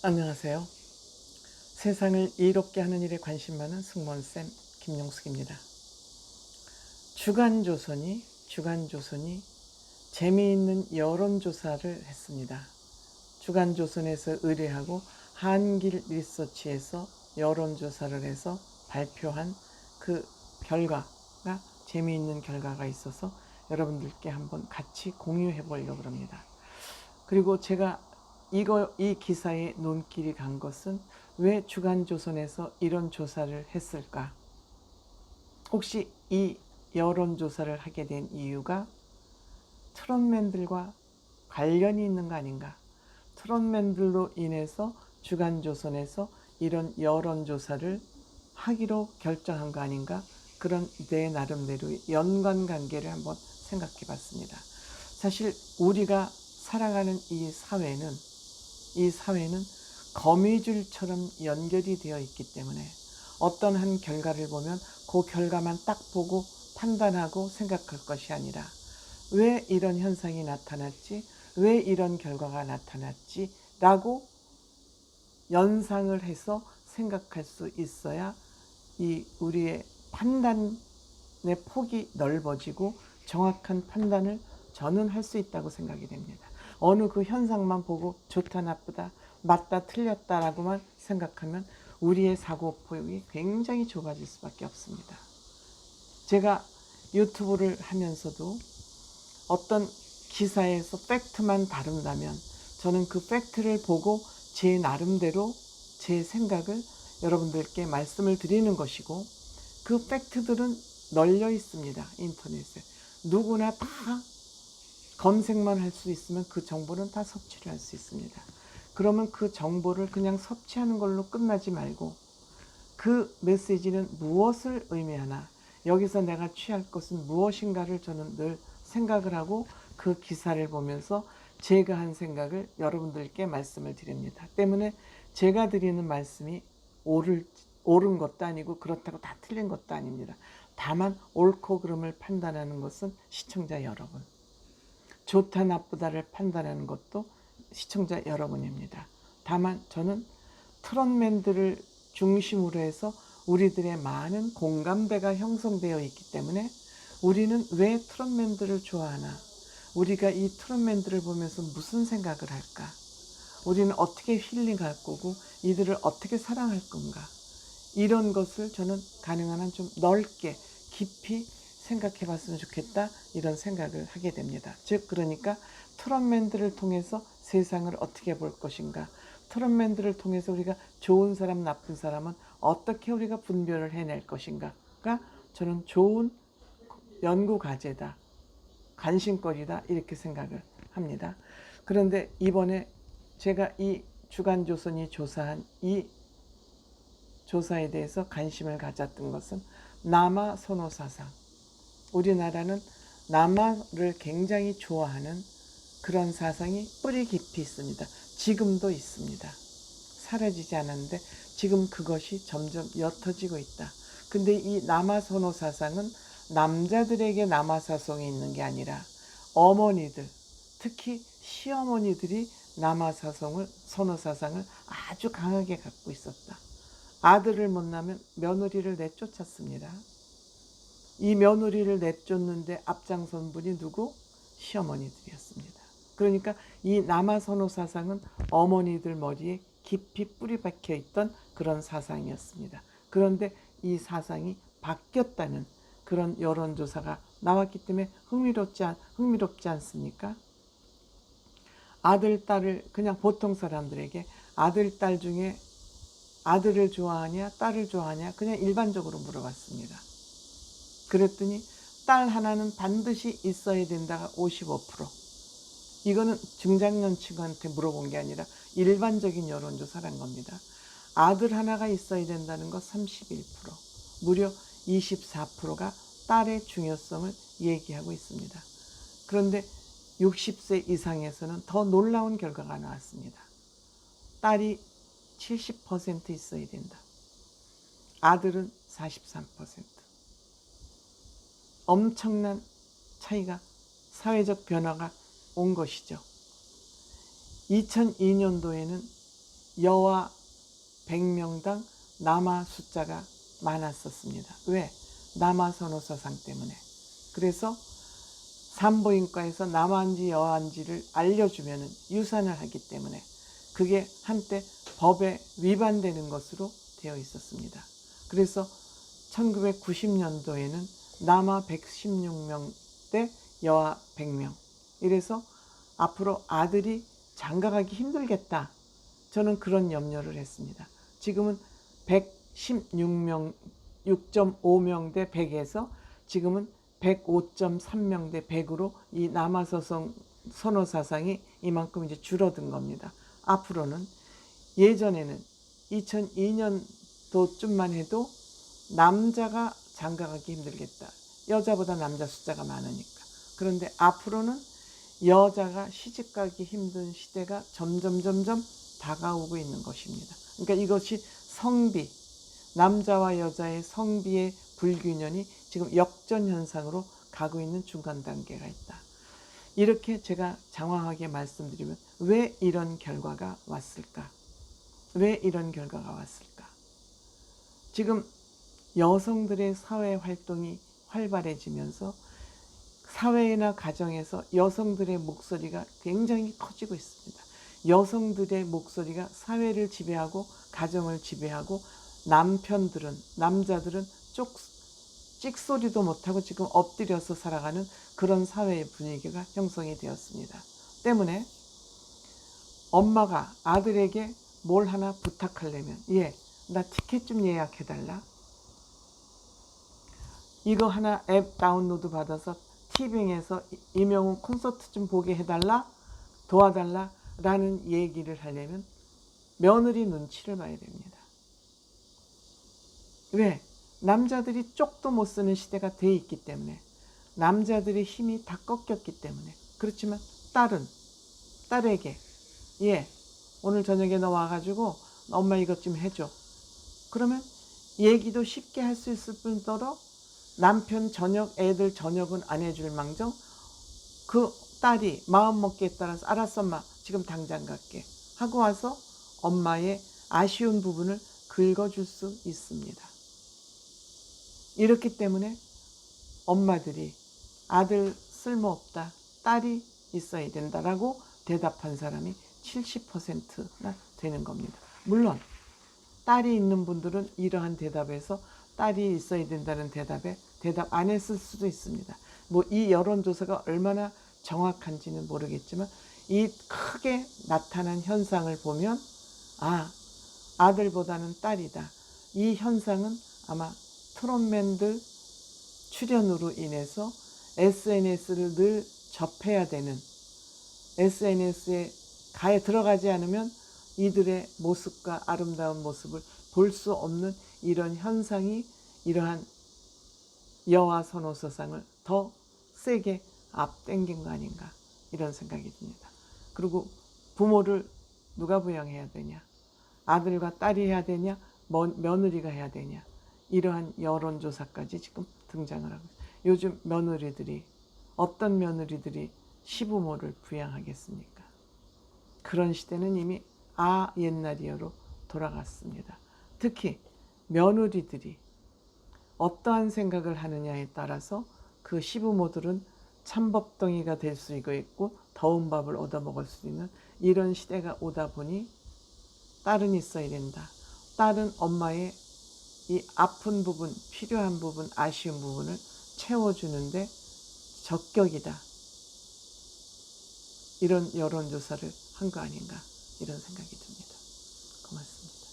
안녕하세요. 세상을 이롭게 하는 일에 관심 많은 승무원쌤 김용숙입니다. 주간조선이 재미있는 여론조사를 했습니다. 주간조선에서 의뢰하고 한길 리서치에서 여론조사를 해서 발표한 그 결과가 재미있는 결과가 있어서 여러분들께 한번 같이 공유해 보려고 합니다. 그리고 제가 이 기사에 눈길이 간 것은 왜 주간조선에서 이런 조사를 했을까? 혹시 이 여론조사를 하게 된 이유가 트롯맨들과 관련이 있는 거 아닌가? 트롯맨들로 인해서 주간조선에서 이런 여론조사를 하기로 결정한 거 아닌가? 그런 내 나름대로의 연관관계를 한번 생각해 봤습니다. 사실 우리가 살아가는 이 사회는 거미줄처럼 연결이 되어 있기 때문에 어떤 한 결과를 보면 그 결과만 딱 보고 판단하고 생각할 것이 아니라 왜 이런 현상이 나타났지? 왜 이런 결과가 나타났지? 라고 연상을 해서 생각할 수 있어야 이 우리의 판단의 폭이 넓어지고 정확한 판단을 저는 할 수 있다고 생각이 됩니다. 어느 그 현상만 보고 좋다 나쁘다 맞다 틀렸다라고만 생각하면 우리의 사고폭이 굉장히 좁아질 수밖에 없습니다. 제가 유튜브를 하면서도 어떤 기사에서 팩트만 다룬다면 저는 그 팩트를 보고 제 나름대로 제 생각을 여러분들께 말씀을 드리는 것이고, 그 팩트들은 널려 있습니다. 인터넷에. 누구나 다 검색만 할 수 있으면 그 정보는 다 섭취를 할 수 있습니다. 그러면 그 정보를 그냥 섭취하는 걸로 끝나지 말고 그 메시지는 무엇을 의미하나, 여기서 내가 취할 것은 무엇인가를 저는 늘 생각을 하고 그 기사를 보면서 제가 한 생각을 여러분들께 말씀을 드립니다. 때문에 제가 드리는 말씀이 옳은 것도 아니고 그렇다고 다 틀린 것도 아닙니다. 다만 옳고 그름을 판단하는 것은 시청자 여러분, 좋다 나쁘다를 판단하는 것도 시청자 여러분입니다. 다만 저는 트롯맨들을 중심으로 해서 우리들의 많은 공감대가 형성되어 있기 때문에 우리는 왜 트롯맨들을 좋아하나? 우리가 이 트롯맨들을 보면서 무슨 생각을 할까? 우리는 어떻게 힐링할 거고 이들을 어떻게 사랑할 건가? 이런 것을 저는 가능한 한 좀 넓게 깊이 생각해 봤으면 좋겠다, 이런 생각을 하게 됩니다. 즉 그러니까 트롯맨들을 통해서 세상을 어떻게 볼 것인가, 트롯맨들을 통해서 우리가 좋은 사람 나쁜 사람은 어떻게 우리가 분별을 해낼 것인가가 저는 좋은 연구 과제다, 관심거리다, 이렇게 생각을 합니다. 그런데 이번에 제가 이 주간조선이 조사한 이 조사에 대해서 관심을 가졌던 것은 남아 선호 사상. 우리나라는 남아를 굉장히 좋아하는 그런 사상이 뿌리 깊이 있습니다. 지금도 있습니다. 사라지지 않았는데 지금 그것이 점점 옅어지고 있다. 근데 이 남아 선호 사상은 남자들에게 남아 사상이 있는 게 아니라 어머니들, 특히 시어머니들이 남아 선호 사상을 아주 강하게 갖고 있었다. 아들을 못 낳으면 며느리를 내쫓았습니다. 이 며느리를 내쫓는데 앞장선 분이 누구? 시어머니들이었습니다. 그러니까 이 남아 선호 사상은 어머니들 머리에 깊이 뿌리 박혀 있던 그런 사상이었습니다. 그런데 이 사상이 바뀌었다는 그런 여론조사가 나왔기 때문에 흥미롭지 않습니까? 아들, 딸을, 그냥 보통 사람들에게 아들, 딸 중에 아들을 좋아하냐 딸을 좋아하냐 그냥 일반적으로 물어봤습니다. 그랬더니 딸 하나는 반드시 있어야 된다가 55%. 이거는 중장년층한테 물어본 게 아니라 일반적인 여론조사란 겁니다. 아들 하나가 있어야 된다는 거 31%. 무려 24%가 딸의 중요성을 얘기하고 있습니다. 그런데 60세 이상에서는 더 놀라운 결과가 나왔습니다. 딸이 70% 있어야 된다. 아들은 43%. 엄청난 차이가, 사회적 변화가 온 것이죠. 2002년도에는 여와 100명당 남아 숫자가 많았었습니다. 왜? 남아 선호사상 때문에. 그래서 산부인과에서 남아인지 여아인지를 알려주면 유산을 하기 때문에 그게 한때 법에 위반되는 것으로 되어 있었습니다. 그래서 1990년도에는 남아 116명 대 여아 100명. 이래서 앞으로 아들이 장가가기 힘들겠다. 저는 그런 염려를 했습니다. 지금은 116명, 6.5명 대 100에서 지금은 105.3명 대 100으로 이 남아서성 선호사상이 이만큼 이제 줄어든 겁니다. 앞으로는 예전에는 2002년도쯤만 해도 남자가 장가가기 힘들겠다. 여자보다 남자 숫자가 많으니까. 그런데 앞으로는 여자가 시집가기 힘든 시대가 점점 다가오고 있는 것입니다. 그러니까 이것이 성비, 남자와 여자의 성비의 불균형이 지금 역전현상으로 가고 있는 중간 단계가 있다. 이렇게 제가 장황하게 말씀드리면 왜 이런 결과가 왔을까? 왜 이런 결과가 왔을까? 지금 여성들의 사회 활동이 활발해지면서 사회나 가정에서 여성들의 목소리가 굉장히 커지고 있습니다. 여성들의 목소리가 사회를 지배하고 가정을 지배하고 남자들은 찍소리도 못하고 지금 엎드려서 살아가는 그런 사회의 분위기가 형성이 되었습니다. 때문에 엄마가 아들에게 뭘 하나 부탁하려면 나 티켓 좀 예약해달라. 이거 하나 앱 다운로드 받아서 티빙에서 이명훈 콘서트 좀 보게 해달라. 도와달라 라는 얘기를 하려면 며느리 눈치를 봐야 됩니다. 왜? 남자들이 쪽도 못 쓰는 시대가 돼 있기 때문에, 남자들의 힘이 다 꺾였기 때문에. 그렇지만 딸에게 오늘 저녁에 너 와가지고 엄마 이것 좀 해줘. 그러면 얘기도 쉽게 할 수 있을 뿐더러 남편 애들 저녁은 안 해줄 망정 그 딸이 마음먹기에 따라서 알았어 엄마 지금 당장 갈게 하고 와서 엄마의 아쉬운 부분을 긁어줄 수 있습니다. 이렇기 때문에 엄마들이 아들 쓸모없다, 딸이 있어야 된다라고 대답한 사람이 70%나 되는 겁니다. 물론 딸이 있는 분들은 이러한 대답에서 딸이 있어야 된다는 대답에 대답 안 했을 수도 있습니다. 이 여론조사가 얼마나 정확한지는 모르겠지만 이 크게 나타난 현상을 보면 아들보다는 딸이다. 이 현상은 아마 트롯맨들 출연으로 인해서 SNS를 늘 접해야 되는, SNS에 들어가지 않으면 이들의 모습과 아름다운 모습을 볼 수 없는 이런 현상이 이러한 여아 선호서상을 더 세게 앞당긴 거 아닌가 이런 생각이 듭니다. 그리고 부모를 누가 부양해야 되냐? 아들과 딸이 해야 되냐? 며느리가 해야 되냐? 이러한 여론조사까지 지금 등장을 하고 있어요. 요즘 어떤 며느리들이 시부모를 부양하겠습니까? 그런 시대는 이미 옛날이여로 돌아갔습니다. 특히 며느리들이 어떠한 생각을 하느냐에 따라서 그 시부모들은 참법덩이가 될 수 있고 더운 밥을 얻어먹을 수 있는 이런 시대가 오다 보니 딸은 있어야 된다. 딸은 엄마의 이 아픈 부분, 필요한 부분, 아쉬운 부분을 채워주는데 적격이다. 이런 여론조사를 한 거 아닌가 이런 생각이 듭니다. 고맙습니다.